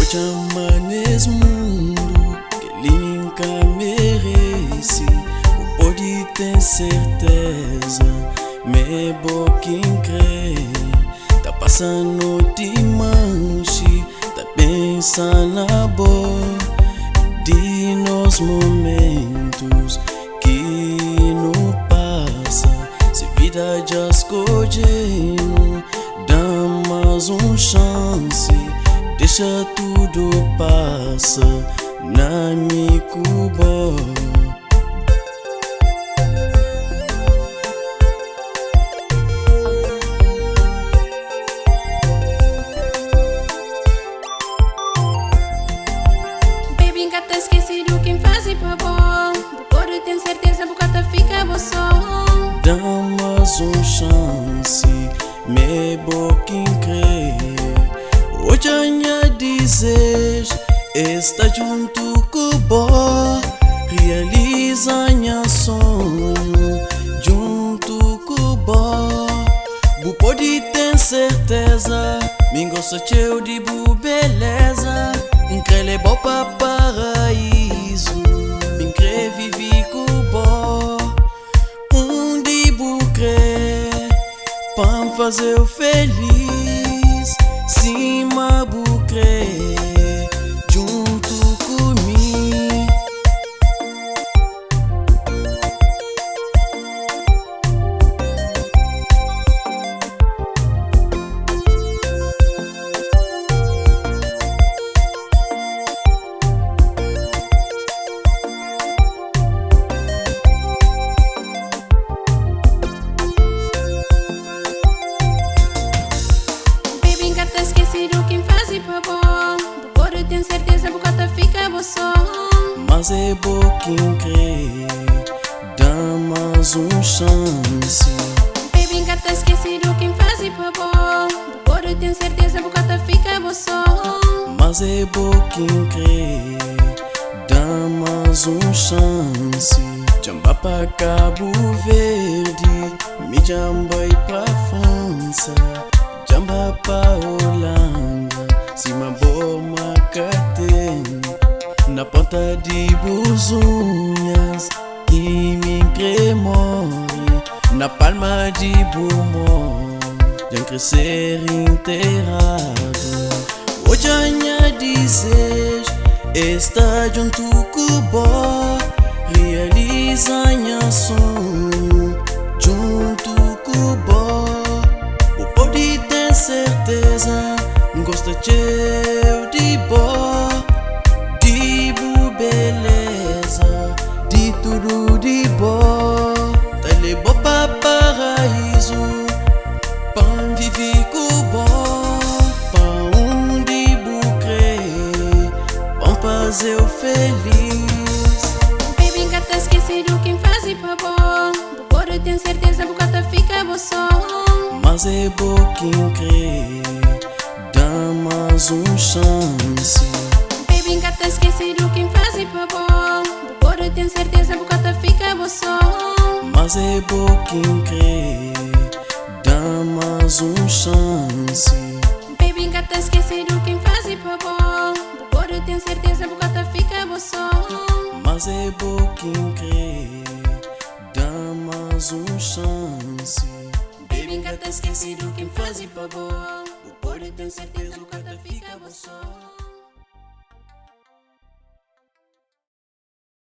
Hoje nesse mundo que ele nunca merece. O pode ter certeza, me bom quem crê. Tá passando de manche, tá pensando na boa de nos momentos que não passa. Se vida já escolhendo, dá mais chance. Deixa tudo passa na minha cuba. Baby, nunca tá esquecido quem faz e pra bom. Pode ter certeza porque tá fica bom só. Dá mais chance, me bom quem crê. Hoje a desejo está junto com o bom, realiza minha sonho junto com o bom. Bu pode ter certeza, me gosta cheio de bu beleza. Increle bom pra paraíso, incre vivi com o bom. Onde bu crê, pra fazer o feliz. Cima bucre junto comigo. Baby, nunca tá esquecido quem faz e pra bom. Pode ter certeza porque tá fica bom só. Mas é bom quem crê, dá mais chance. Baby, nunca tá esquecido quem faz e pra bom. Pode ter certeza porque tá fica bom só. Mas é bom quem crê, dá mais chance. Jamba pra Cabo Verde, me jamba e pra França. Jamba pra Holanda, cima boa catena. Na ponta de busunhas, que me cremore. Na palma de bumon, já crescer enterrado. Hoje a minha desejo está junto com o bom, realiza minha sonho junto com o bom. O pode ter certeza, gosta cheio de bom, de bu beleza, de tudo de bom. Tá levou pra paraíso, pra viver com o bom, pra onde bu crê, pra fazer o feliz. Baby, nunca tá esquecido quem faz e pra bom. Pode ter certeza porque tá fica bom só. Mas é bom quem crê, dá mais chance. Baby, nunca tá esquecido quem faz e pra bom. Pode ter certeza porque tá fica bom só. Mas é bom quem crê, dá mais chance. Baby, nunca tá esquecido quem faz e pra bom. Pode ter certeza porque tá fica bom só. Mas é bom quem crê, dá mais chance. Baby, nunca tá esquecido quem faz e pra bom. Pode ter certeza porque tá fica bom só.